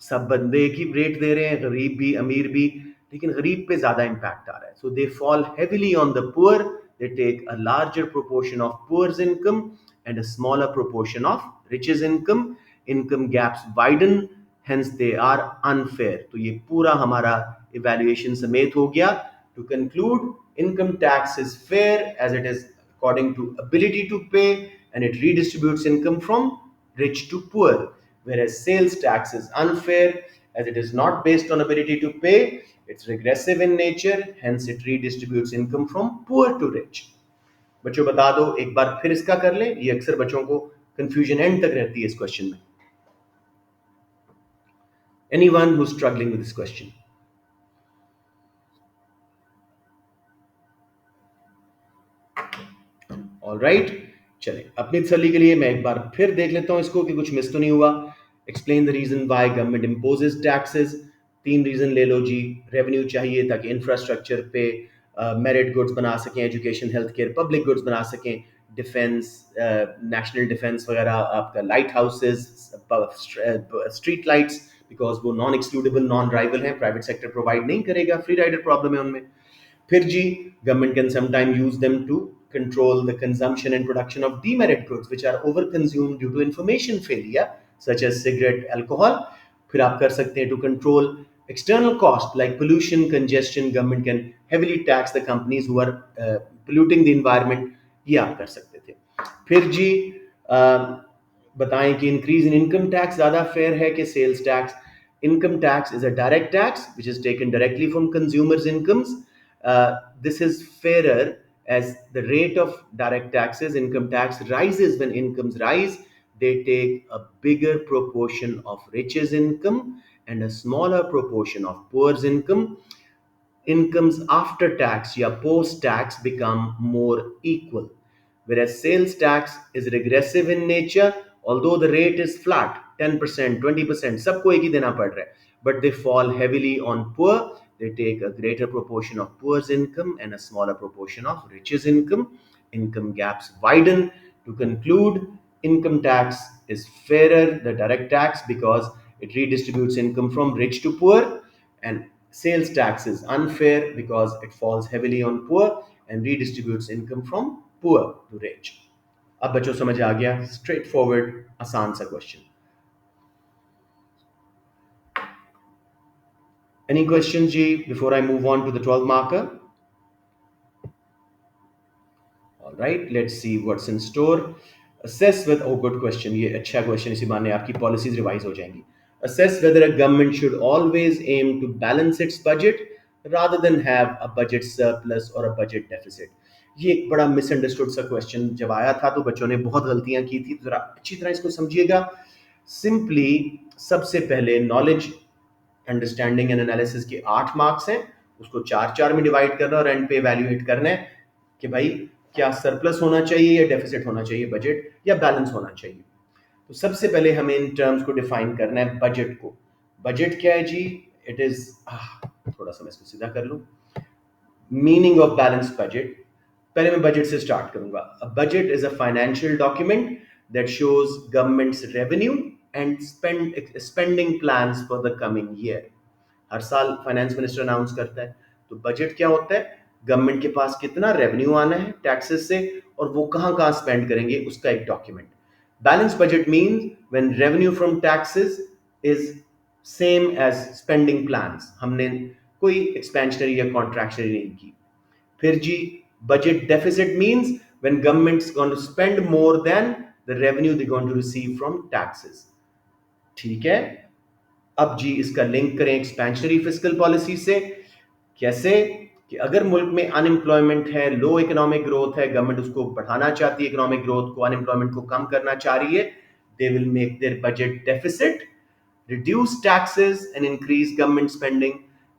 S1: सब बंदे एक ही rate दे रहे हैं, गरीब भी अमीर भी, लेकिन गरीब पे ज्यादा इम्पैक्ट आ रहा है. So they fall heavily on the poor. They take a larger proportion of poor's income and a smaller proportion of riches income. Income gaps widen, hence they are unfair. तो ये पूरा हमारा इवैल्यूएशन समेत हो गया. To conclude, income tax is fair as it is according to ability to pay, and it redistributes income from rich to poor, whereas sales tax is unfair as it is not based on ability to pay. It's regressive in nature, hence it redistributes income from poor to rich. बच्चों बता दो एक बार फिर इसका कर लें, ये अक्सर बच्चों को कंफ्यूजन एंड तक रहती है इस क्वेश्चन में. Anyone who's struggling with this question? All right, चले अपनी तसल्ली के लिए मैं एक बार फिर देख लेता हूं इसको कि कुछ मिस तो नहीं हुआ. Explain the reason why government imposes taxes. 3 reason ले लो जी. रेवेन्यू चाहिए ताकि इंफ्रास्ट्रक्चर पे मेरिट गुड्स बना सकें, education, health care, public goods बना सकें, डिफेंस, नेशनल डिफेंस वगैरह, आपका light houses, street lights, because वो नॉन एक्सक्लूडेबल, नॉन ड्राइवेबल हैं, प्राइवेट सेक्टर प्रोवाइड नहीं करेगा, फ्री राइडर प्रॉब्लम है उनमें. फिर जी, government can sometimes use them to control the consumption and production of demerit goods which are overconsumed due to information failure, such as cigarette, alcohol. फिर आप कर सकते हैं to control External cost like pollution, congestion, government can heavily tax the companies who are polluting the environment. ये आप कर सकते थे. फिर जी बताएं कि इंक्रीज इन इनकम टैक्स ज़्यादा फेयर है कि sales tax. Income tax is a direct tax which is taken directly from consumers incomes. This is fairer as the rate of direct taxes, income tax rises when incomes rise. They take a bigger proportion of rich's income and a smaller proportion of poor's income. Incomes after tax या post tax become more equal, whereas sales tax is regressive in nature. Although the rate is flat 10% 20% सबको एक ही देना पड़ रहा है, but they fall heavily on poor. They take a greater proportion of poor's income and a smaller proportion of rich's income. Income gaps widen. To conclude, income tax is fairer, the direct tax, because it redistributes income from rich to poor, and sales tax is unfair because it falls heavily on poor and redistributes income from poor to rich. अब बच्चों समझ आ गया? Straight forward आसान सा question. Any questions जी before I move on to the 12 marker? All right, let's see what's in store. Assess with, oh good question, ये अच्छा question, इसी बहाने आपकी policies revise हो जाएंगी. Assess whether a government should always aim to balance its budget rather than have a budget surplus or a budget deficit. ये एक बड़ा misunderstood सा question जब आया था तो बच्चों ने बहुत गलतियां की थी, तो जरा अच्छी तरह इसको समझिएगा. Simply सबसे पहले knowledge अंडरस्टैंडिंग एंड एनालिसिस के 8 मार्क्स हैं, उसको 4 4 में डिवाइड करना और एंड पे इवैल्यूएट करना है कि भाई क्या सरप्लस होना चाहिए या डेफिसिट होना चाहिए बजट, या बैलेंस होना चाहिए. तो सबसे पहले हमें इन टर्म्स को डिफाइन करना है बजट को. बजट क्या है जी? इट इज, थोड़ा सा मैं इसको सीधा कर लूं. मीनिंग ऑफ बैलेंस बजट, पहले मैं बजट से स्टार्ट करूंगा. A budget is a financial document that shows government's revenue and spending plans for the coming year. हर साल फाइनेंस मिनिस्टर अनाउंस करता है. तो बजट क्या होता है? गवर्नमेंट के पास कितना रेवेन्यू आना है टैक्सेस से और वो कहां कहां स्पेंड करेंगे उसका एक document. Balance budget means when revenue from taxes is same as spending plans. हमने कोई एक्सपेंशनरी या कॉन्ट्रैक्शनरी नहीं की. फिर जी budget deficit means when government's going to spend more than the revenue they going to receive from taxes. ठीक है. अब जी इसका लिंक करें एक्सपेंशनरी फिस्कल पॉलिसी से. कैसे? कि अगर मुल्क में अनएम्प्लॉयमेंट है, लो इकोनॉमिक ग्रोथ है, गवर्नमेंट उसको बढ़ाना चाहती है, इकोनॉमिक ग्रोथ को, अनएम्प्लॉयमेंट को कम करना चाह रही है, they will make their budget deficit, reduce taxes and increase government spending.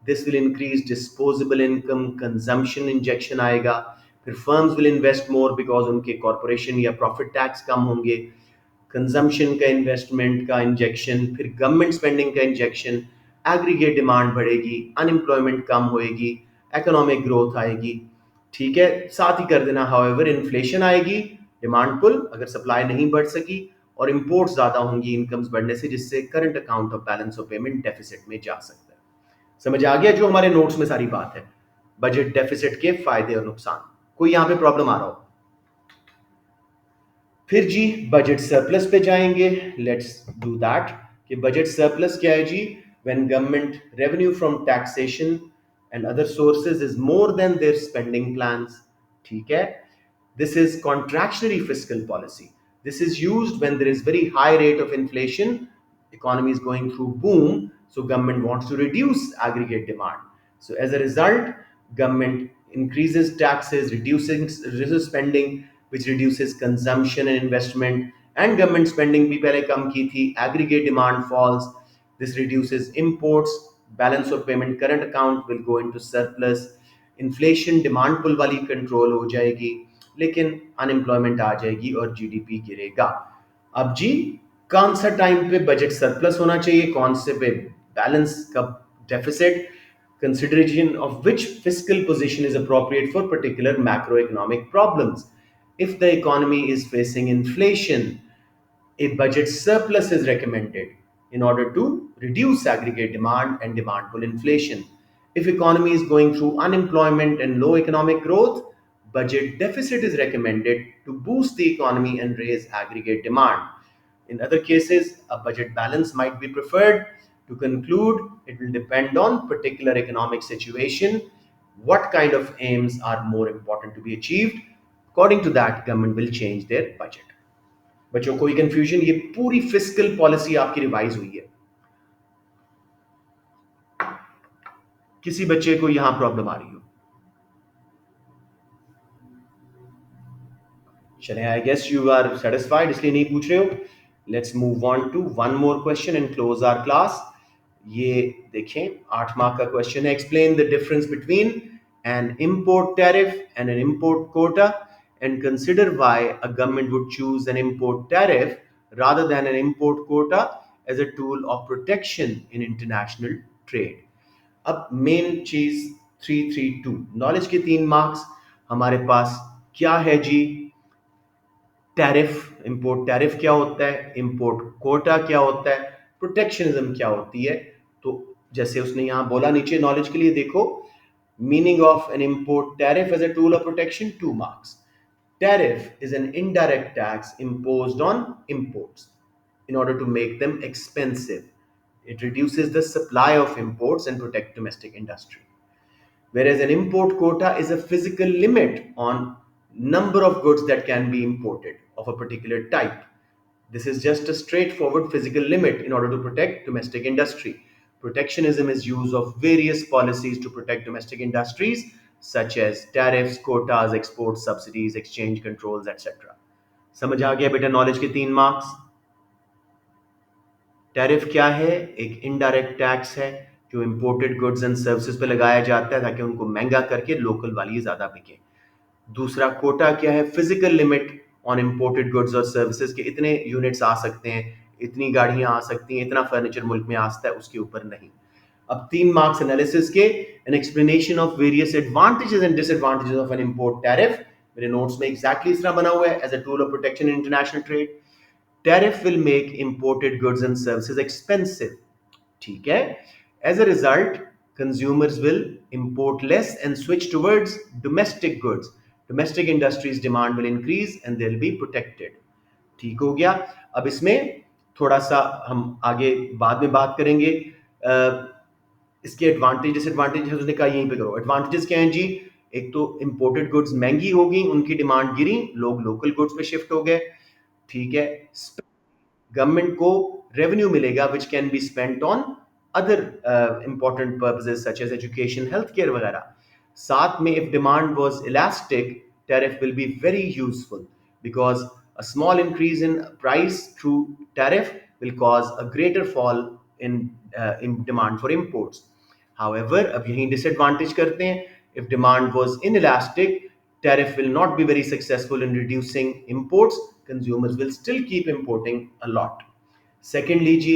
S1: This will increase disposable income, consumption injection आएगा. फिर firms will invest more because उनके corporation या profit tax कम होंगे. कंजम्पशन का, इन्वेस्टमेंट का इंजेक्शन, फिर गवर्नमेंट स्पेंडिंग का injection, aggregate demand बढ़ेगी, अनएम्प्लॉयमेंट कम होएगी, इकोनॉमिक ग्रोथ आएगी. ठीक है. साथ ही कर देना हाउएवर इन्फ्लेशन आएगी, डिमांड पुल अगर सप्लाई नहीं बढ़ सकी, और इंपोर्ट्स ज्यादा होंगी इनकम्स बढ़ने से, जिससे current account of balance of payment deficit में जा सकता है. समझ आ गया जो हमारे नोट्स में सारी बात है? बजट डेफिसिट के फायदे और नुकसान. कोई यहां पे प्रॉब्लम आ रहा हो? फिर जी बजट सरप्लस पे जाएंगे. Let's do that. कि बजट सरप्लस क्या है जी? When government revenue from taxation and other sources is more than their spending plans. ठीक है. This is contractionary fiscal policy. This is used when there is very high rate of inflation, economy is going through boom, so government wants to reduce aggregate demand. So as a result, government increases taxes, reduces spending, which reduces consumption and investment. And government spending भी पहले कम की थी, aggregate demand falls. This reduces imports, balance of payment, current account will go into surplus. Inflation demand pull वाली control हो जाएगी, लेकिन unemployment आ जाएगी और जीडीपी गिरेगा. अब जी कौन सा टाइम पे बजट सरप्लस होना चाहिए, कौन से पे बैलेंस का deficit? consideration of which fiscal position is appropriate for particular macroeconomic problems. If the economy is facing inflation, a budget surplus is recommended in order to reduce aggregate demand and demand pull inflation. If economy is going through unemployment and low economic growth, budget deficit is recommended to boost the economy and raise aggregate demand. In other cases, a budget balance might be preferred To conclude, it will depend on particular economic situation, what kind of aims are more important to be achieved. According to that, government will change their budget. बच्चों कोई confusion? ये पूरी fiscal policy आपकी revise हुई है। किसी बच्चे को यहां प्रॉब्लम आ रही हो? चलें, I guess you are satisfied, इसलिए नहीं पूछ रहे हो। Let's move on to one more question and close our class. ये देखें, 8 मार्क का क्वेश्चन है। Explain the difference between an import tariff and an import quota and consider why a government would choose an import tariff rather than an import quota as a tool of protection in international trade। अब main चीज 332 knowledge के 3 marks हमारे पास क्या है जी? Tariff, import tariff क्या होता है, import Kota क्या होता है, प्रोटेक्शनिज्म क्या होती है। तो जैसे उसने यहां बोला नीचे नॉलेज के लिए देखो, meaning of an import tariff as a tool of protection, 2 marks. Tariff is an indirect tax imposed on imports in order to make them expensive. It reduces the supply of imports and protect domestic industry. Whereas an import quota is a physical limit on number of goods that can be imported of a particular type. This is just a straightforward physical limit in order to protect domestic industry. Protectionism is use of various policies to protect domestic industries such as tariffs, quotas, export subsidies, exchange controls, etc. समझ आ गया बेटा knowledge के 3 marks? Tariff क्या है? एक indirect tax है जो imported goods and services पे लगाया जाता है ताकि उनको महंगा करके लोकल वाली ज्यादा बिके। दूसरा कोटा क्या है? Physical limit on imported goods और सर्विसेज के इतने यूनिट्स आ सकते हैं, इतनी गाड़ियां आ सकती हैं, इतना फर्नीचर मुल्क में आ सकता है, उसके ऊपर नहीं। अब 3 मार्क्स एनालिसिस के, an explanation of various advantages and disadvantages of an import tariff. मेरे नोट्स में एग्जैक्टली इस तरह बना हुआ है, as a tool of protection in international trade. Tariff will make imported goods and services expensive. ठीक है? As a result, consumers will import less and switch towards domestic goods. Domestic industries demand will increase and they'll be protected. ठीक हो गया? अब इसमें थोड़ा सा हम आगे बाद में बात करेंगे। इसके एडवांटेज डिसएडवांटेज उसने कहा यहीं पे करो। एडवांटेजेस क्या हैं जी? एक तो इंपोर्टेड गुड्स महंगी होगी, उनकी डिमांड गिरी, लोग लोकल गुड्स पे शिफ्ट हो गए। ठीक है? गवर्नमेंट को रेवेन्यू मिलेगा which can be spent on other important purposes such as education, health care वगैरह। साथ में if demand was elastic, tariff will be very useful because a small increase in price through tariff will cause a greater fall in demand for imports. However, अब यही disadvantage करते हैं, if demand was inelastic, tariff will not be very successful in reducing imports. Consumers will still keep importing a lot. Secondly, G,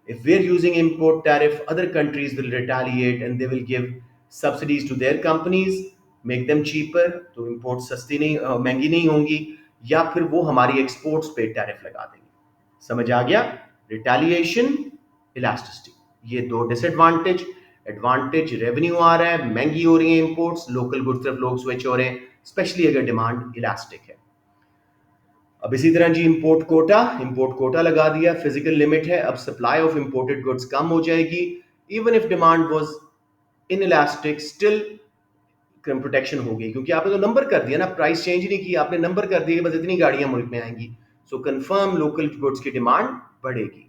S1: if we're using import tariff, other countries will retaliate and they will give subsidies to their companies, make them cheaper, तो import सस्ती नहीं महंगी नहीं होंगी, या फिर वो हमारी एक्सपोर्ट्स पे टैरिफ लगा देंगे। समझ आ गया? रिटेलिएशन, इलास्टिसिटी, ये दो डिसएडवांटेज। एडवांटेज, रेवेन्यू आ रहा है, महंगी हो रही है इंपोर्ट्स, लोकल गुड्स तरफ लोग स्विच हो रहे हैं, स्पेशली अगर डिमांड इलास्टिक है। अब इसी तरह जी इंपोर्ट कोटा लगा दिया, फिजिकल लिमिट है, अब सप्लाई ऑफ इंपोर्टेड गुड्स कम हो जाएगी। Even if demand was inelastic, still protection होगी, क्योंकि आपने तो नंबर कर दिया ना, प्राइस चेंज नहीं किया, आपने नंबर कर दिया बस इतनी गाड़ियां मुल्क में आएंगी, सो कंफर्म लोकल गुड्स की डिमांड बढ़ेगी।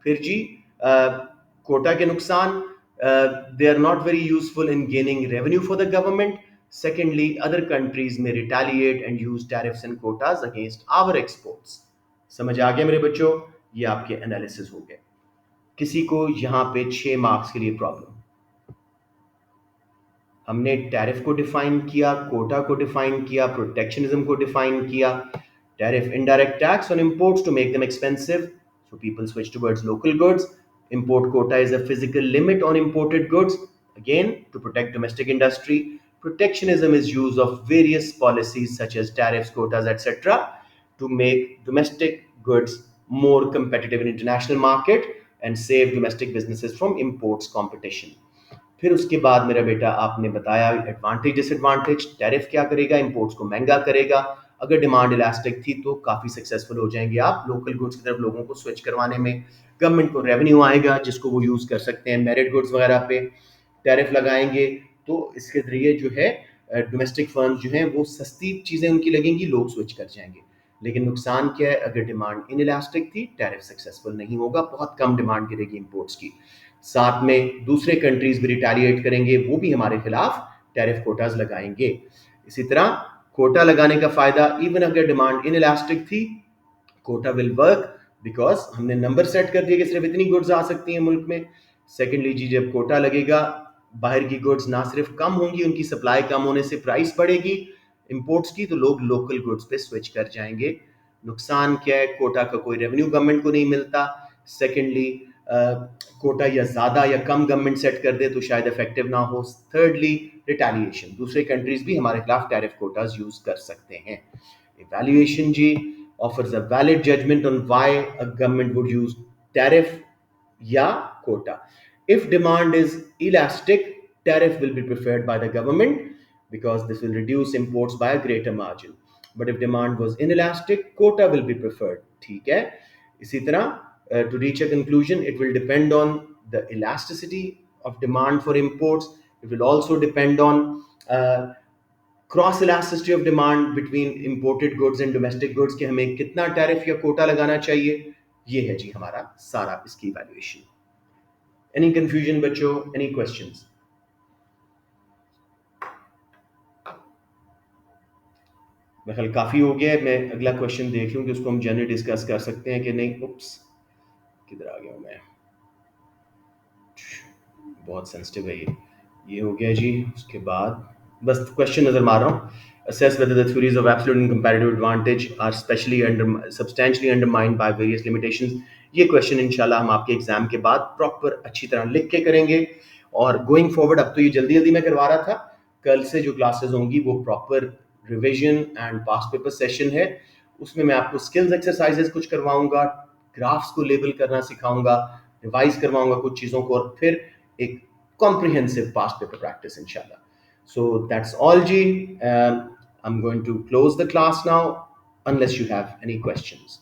S1: फिर जी कोटा के नुकसान, they are not very useful in gaining revenue for the government. Secondly, other countries may retaliate and use tariffs and quotas against our exports. समझ आ गया मेरे बच्चों? ये आपके एनालिसिस हो गए। किसी को यहाँ पे 6 मार्क्स के लिए प्रॉब्लम? हमने टैरिफ को डिफाइन किया, कोटा को डिफाइन किया, प्रोटेक्शनिज्म को डिफाइन किया। Tariff, indirect tax on imports to make them expensive, so people switch towards local goods. Import quota is a physical limit on imported goods, again to protect domestic industry. Protectionism is use of various policies such as tariffs, quotas, etc. to make domestic goods more competitive in international market and save domestic businesses from imports competition. फिर उसके बाद मेरा बेटा आपने बताया advantage disadvantage, tariff क्या करेगा, imports को महंगा करेगा, अगर डिमांड इलास्टिक थी तो काफ़ी सक्सेसफुल हो जाएंगे आप लोकल गुड्स की तरफ लोगों को स्विच करवाने में। गवर्नमेंट को रेवेन्यू आएगा जिसको वो यूज़ कर सकते हैं मेरिट गुड्स वगैरह पे। टैरिफ लगाएंगे तो इसके ज़रिए जो है डोमेस्टिक फर्म्स जो हैं वो सस्ती चीज़ें उनकी लगेंगी, लोग स्विच कर जाएंगे। लेकिन नुकसान क्या है, अगर डिमांड इनइलास्टिक थी टैरिफ सक्सेसफुल नहीं होगा, बहुत कम डिमांड गिरेगी इंपोर्ट्स की। साथ में दूसरे कंट्रीज भी रिटेलिएट करेंगे, वो भी हमारे खिलाफ टैरिफ कोटाज लगाएंगे। इसी तरह कोटा लगाने का फायदा, इवन अगर डिमांड इनइलास्टिक थी कोटा विल वर्क बिकॉज हमने नंबर सेट कर दिया कि सिर्फ इतनी गुड्स आ सकती हैं मुल्क में। सेकेंडली जी, जब कोटा लगेगा बाहर की गुड्स ना सिर्फ कम होंगी, उनकी सप्लाई कम होने से प्राइस बढ़ेगी इंपोर्ट्स की, तो लोग लोकल गुड्स पे स्विच कर जाएंगे। नुकसान क्या है, कोटा का कोई रेवेन्यू गवर्नमेंट को नहीं मिलता। सेकेंडली कोटा या ज़्यादा या कम गवर्नमेंट सेट कर दे तो शायद इफेक्टिव ना हो। थर्डली रिटेलिएशन, दूसरे कंट्रीज भी हमारे खिलाफ टैरिफ कोटाज यूज कर सकते हैं। इवैल्यूएशन जी offers a valid judgment on why a government would use tariff या quota. If demand is elastic, tariff will be preferred by the government because this will reduce imports by a greater margin. But if demand was inelastic, quota will be preferred. ठीक है। इसी तरह to reach a conclusion, it will depend on the elasticity of demand for imports. It will also depend on cross elasticity of demand between imported goods and domestic goods कि हमें कितना tariff या कोटा लगाना चाहिए। ये है जी हमारा सारा इसकी इवैल्यूएशन। एनी कंफ्यूजन बच्चों, एनी क्वेश्चंस? मैं ख्याल काफ़ी हो गया है, मैं अगला क्वेश्चन देख लूँ कि उसको हम जनरली डिस्कस कर सकते हैं कि नहीं। उप्स, किधर आ गया हूँ मैं, बहुत सेंसिटिव है ये हो गया जी। उसके बाद बस क्वेश्चन नज़र मार रहा हूँ। Assess whether the theories of absolute and comparative advantage are substantially undermined by various limitations. ये क्वेश्चन इंशाल्लाह हम आपके एग्जाम के बाद प्रॉपर अच्छी तरह लिख के करेंगे। और गोइंग फॉरवर्ड, अब तो ये जल्दी जल्दी मैं करवा रहा था, कल से जो क्लासेस होंगी वो proper revision and past paper session है। उसमें मैं आपको स्किल्स एक्सरसाइजेस कुछ करवाऊंगा, ग्राफ्स को लेबल करना सिखाऊंगा, रिवाइज करवाऊंगा कुछ चीज़ों को, और फिर एक comprehensive past paper practice inshallah. So that's all G. I'm going to close the class now unless you have any questions.